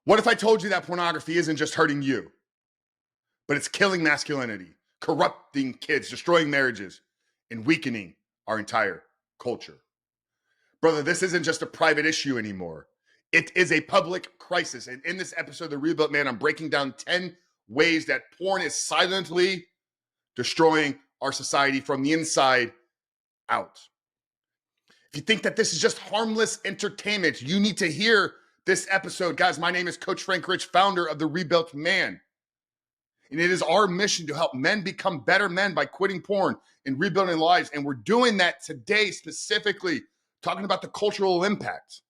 What if I told you that pornography isn't just hurting you, but it's killing masculinity, corrupting kids, destroying marriages, and weakening our entire culture? Brother, this isn't just a private issue anymore. It is a public crisis. And in this episode of The Rebuilt Man, I'm breaking down 10 ways that porn is silently destroying our society from the inside out. If you think that this is just harmless entertainment, you need to hear this episode. Guys, my name is Coach Frank Rich, founder of The Rebuilt Man. And it is our mission to help men become better men by quitting porn and rebuilding lives. And we're doing that today specifically, talking about the cultural impact.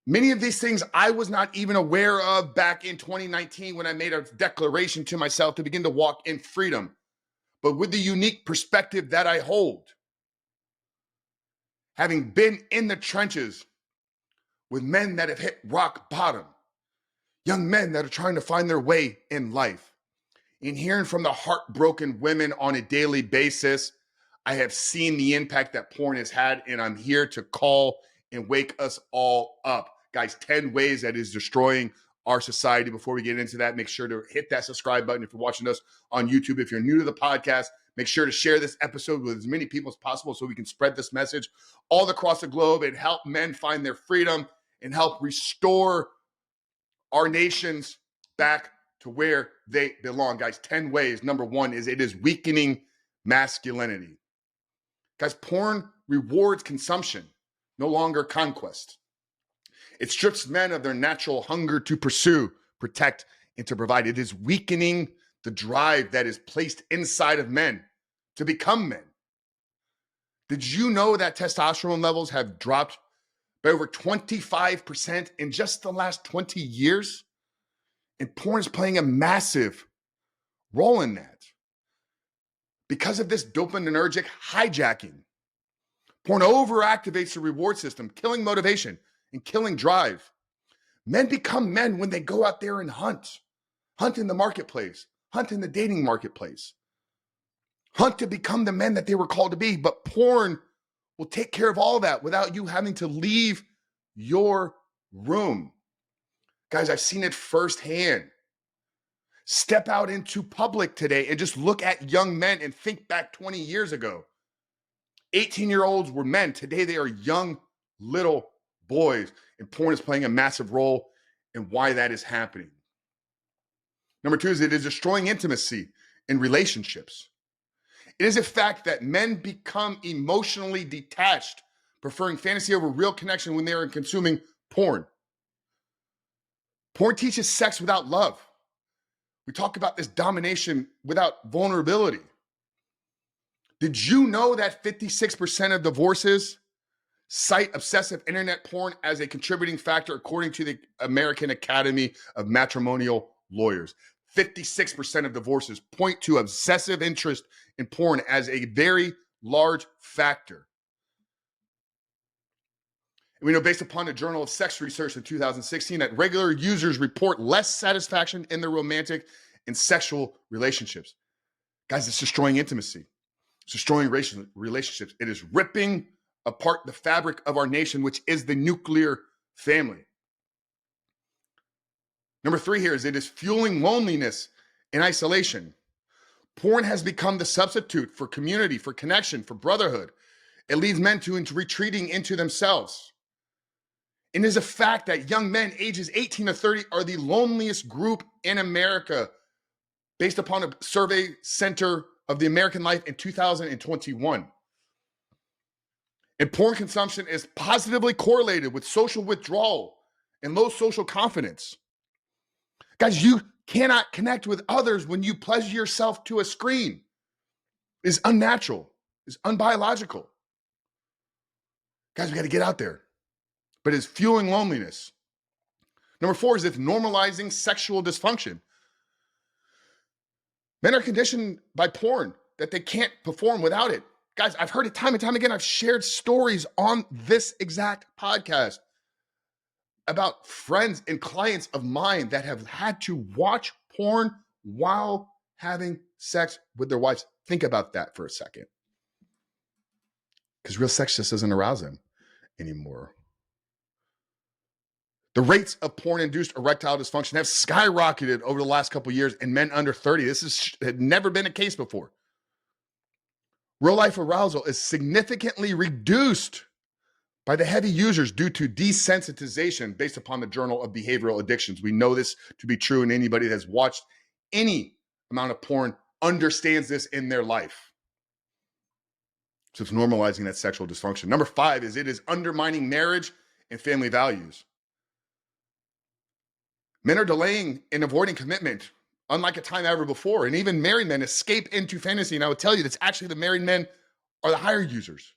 Many of these things I was not even aware of back in 2019 when I made a declaration to myself to begin to walk in freedom. But with the unique perspective that I hold, having been in the trenches with men that have hit rock bottom, young men that are trying to find their way in life, and hearing from the heartbroken women on a daily basis, I have seen the impact that porn has had, and I'm here to call and wake us all up. Guys, 10 ways that is destroying our society. Before we get into that, make sure to hit that subscribe button if you're watching us on YouTube. If you're new to the podcast, make sure to share this episode with as many people as possible so we can spread this message all across the globe and help men find their freedom and help restore our nations back to where they belong. Guys, 10 ways. Number one is it is weakening masculinity. Guys, porn rewards consumption, no longer conquest. It strips men of their natural hunger to pursue, protect, and to provide. It is weakening the drive that is placed inside of men to become men. Did you know that testosterone levels have dropped by over 25% in just the last 20 years? And porn is playing a massive role in that. Because of this dopaminergic hijacking, porn overactivates the reward system, killing motivation and killing drive. Men become men when they go out there and hunt in the marketplace, hunt in the dating marketplace, hunt to become the men that they were called to be. But porn will take care of all that without you having to leave your room. Guys, I've seen it firsthand. Step out into public today and just look at young men and think back 20 years ago. 18-year-olds were men. Today, they are young little boys. And porn is playing a massive role in why that is happening. Number two is it is destroying intimacy in relationships. It is a fact that men become emotionally detached, preferring fantasy over real connection when they are consuming porn. Porn teaches sex without love. We talk about this domination without vulnerability. Did you know that 56% of divorces cite obsessive internet porn as a contributing factor, according to the American Academy of Matrimonial Lawyers? 56% of divorces point to obsessive interest in porn as a very large factor. And we know, based upon the Journal of Sex Research in 2016, that regular users report less satisfaction in their romantic and sexual relationships. Guys, it's destroying intimacy. It's destroying relationships. It is ripping apart the fabric of our nation, which is the nuclear family. Number three here is it is fueling loneliness and isolation. Porn has become the substitute for community, for connection, for brotherhood. It leads men into retreating into themselves. It is a fact that young men ages 18 to 30 are the loneliest group in America, based upon a survey center of the American Life in 2021. And porn consumption is positively correlated with social withdrawal and low social confidence. Guys, you cannot connect with others when you pleasure yourself to a screen. It's unnatural. It's unbiological. Guys, we got to get out there. But it's fueling loneliness. Number four is it's normalizing sexual dysfunction. Men are conditioned by porn that they can't perform without it. Guys, I've heard it time and time again. I've shared stories on this exact podcast about friends and clients of mine that have had to watch porn while having sex with their wives. Think about that for a second. Because real sex just doesn't arouse them anymore. The rates of porn-induced erectile dysfunction have skyrocketed over the last couple of years in men under 30. This had never been a case before. Real-life arousal is significantly reduced by the heavy users due to desensitization based upon the Journal of Behavioral Addictions. We know this to be true, and anybody that's watched any amount of porn understands this in their life. So it's normalizing that sexual dysfunction. Number 5 is it is undermining marriage and family values. Men are delaying and avoiding commitment unlike a time ever before. And even married men escape into fantasy. And I would tell you that's actually the married men are the higher users.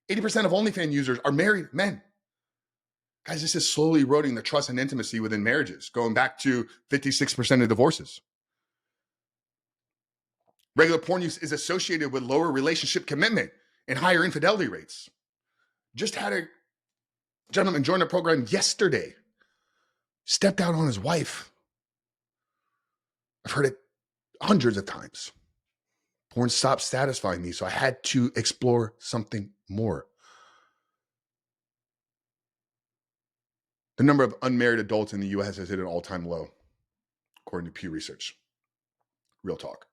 80% of OnlyFans users are married men. Guys, this is slowly eroding the trust and intimacy within marriages, going back to 56% of divorces. Regular porn use is associated with lower relationship commitment and higher infidelity rates. Just had a gentleman join the program yesterday, stepped out on his wife. I've heard it hundreds of times. Porn stopped satisfying me, so I had to explore something more. The number of unmarried adults in the U.S. has hit an all-time low, according to Pew Research. Real talk.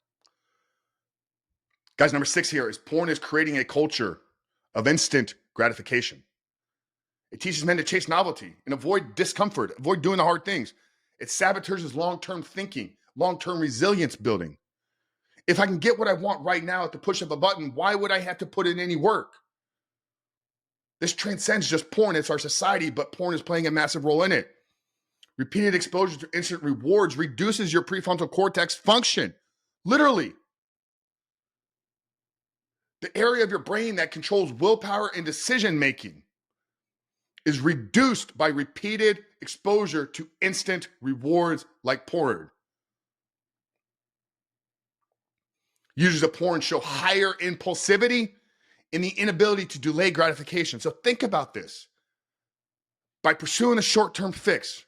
Guys, number 6 here is porn is creating a culture of instant gratification. It teaches men to chase novelty and avoid discomfort, avoid doing the hard things. It sabotages long-term thinking, long-term resilience building. If I can get what I want right now at the push of a button, why would I have to put in any work? This transcends just porn. It's our society, but porn is playing a massive role in it. Repeated exposure to instant rewards reduces your prefrontal cortex function. Literally. The area of your brain that controls willpower and decision-making is reduced by repeated exposure to instant rewards like porn. Users of porn show higher impulsivity and the inability to delay gratification. So think about this. By pursuing a short-term fix,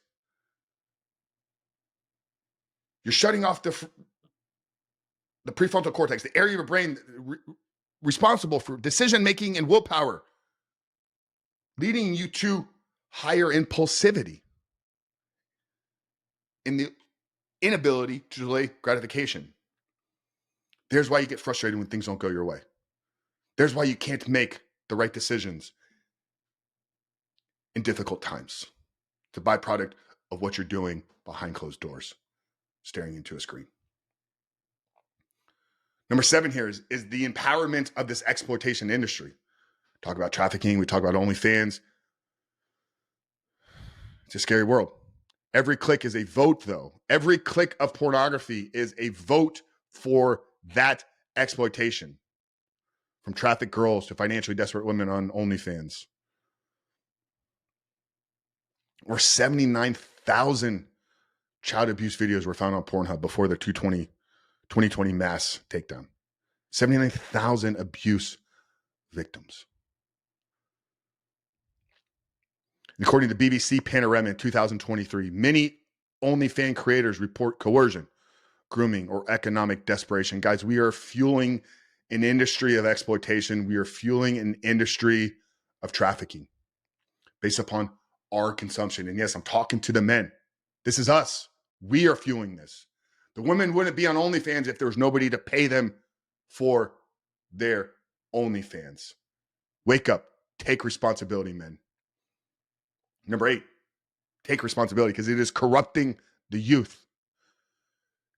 you're shutting off the prefrontal cortex, the area of your brain responsible for decision-making and willpower, leading you to higher impulsivity and the inability to delay gratification. There's why you get frustrated when things don't go your way. There's why you can't make the right decisions in difficult times. It's a byproduct of what you're doing behind closed doors, staring into a screen. Number 7 here is the empowerment of this exploitation industry. Talk about trafficking, we talk about OnlyFans. It's a scary world. Every click is a vote, though. Every click of pornography is a vote for that exploitation. From trafficked girls to financially desperate women on OnlyFans. Or 79,000 child abuse videos were found on Pornhub before the 2020 mass takedown. 79,000 abuse victims. According to BBC Panorama in 2023, many OnlyFans creators report coercion, grooming, or economic desperation. Guys, we are fueling an industry of exploitation. We are fueling an industry of trafficking based upon our consumption. And yes, I'm talking to the men. This is us. We are fueling this. The women wouldn't be on OnlyFans if there was nobody to pay them for their OnlyFans. Wake up. Take responsibility, men. Number 8, take responsibility because it is corrupting the youth.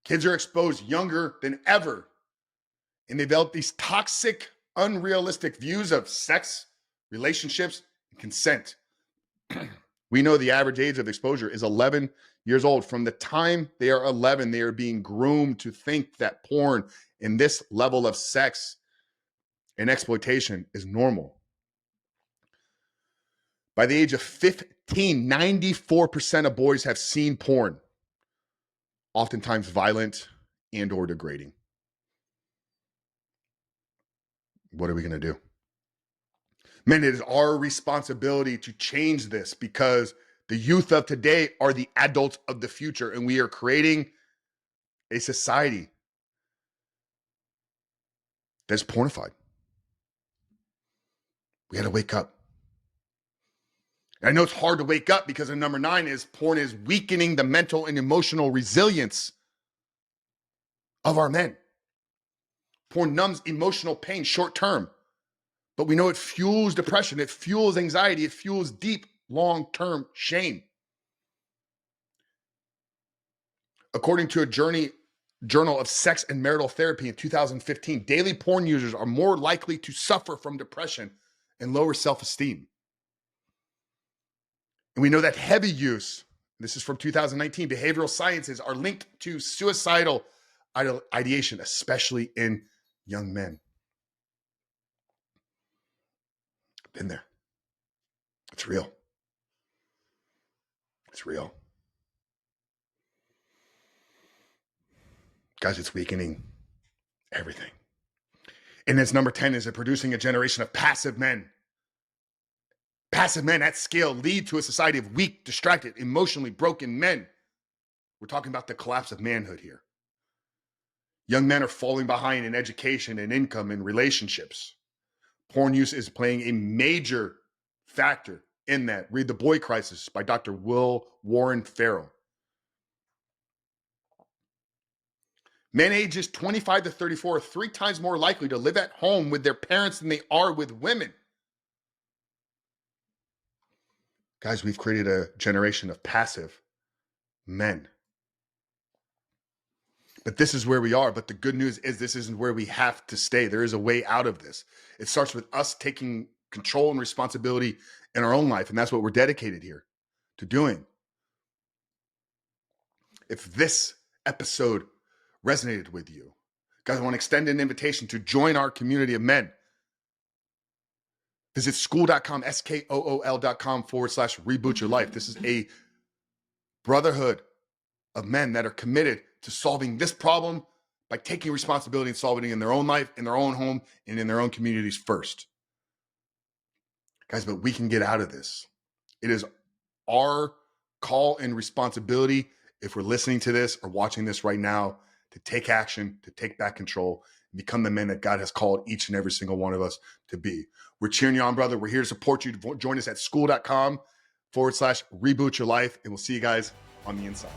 Kids are exposed younger than ever, and they develop these toxic, unrealistic views of sex, relationships, and consent. We know the average age of exposure is 11 years old. From the time they are 11, they are being groomed to think that porn and this level of sex and exploitation is normal. By the age of 15, 94% of boys have seen porn, oftentimes violent and or degrading. What are we going to do? Men, it is our responsibility to change this because the youth of today are the adults of the future, and we are creating a society that's pornified. We got to wake up. I know it's hard to wake up because of number 9 is porn is weakening the mental and emotional resilience of our men. Porn numbs emotional pain short term, but we know it fuels depression, it fuels anxiety, it fuels deep long-term shame. According to a Journal of Sex and Marital Therapy in 2015, daily porn users are more likely to suffer from depression and lower self-esteem. And we know that heavy use, this is from 2019, behavioral sciences are linked to suicidal ideation, especially in young men. Been there. It's real. It's real. Guys, it's weakening everything. And its number 10 is it producing a generation of passive men. Passive men at scale lead to a society of weak, distracted, emotionally broken men. We're talking about the collapse of manhood here. Young men are falling behind in education and income and relationships. Porn use is playing a major factor in that. Read The Boy Crisis by Dr. Will Warren Farrell. Men ages 25 to 34 are 3 times more likely to live at home with their parents than they are with women. Guys, we've created a generation of passive men. But this is where we are. But the good news is this isn't where we have to stay. There is a way out of this. It starts with us taking control and responsibility in our own life. And that's what we're dedicated here to doing. If this episode resonated with you, guys, I want to extend an invitation to join our community of men. Visit school.com, SKOOL.com/reboot your life. This is a brotherhood of men that are committed to solving this problem by taking responsibility and solving it in their own life, in their own home, and in their own communities first. Guys, but we can get out of this. It is our call and responsibility, if we're listening to this or watching this right now, to take action, to take back control, and become the men that God has called each and every single one of us to be. We're cheering you on, brother. We're here to support you. Join us at school.com/reboot your life, and we'll see you guys on the inside.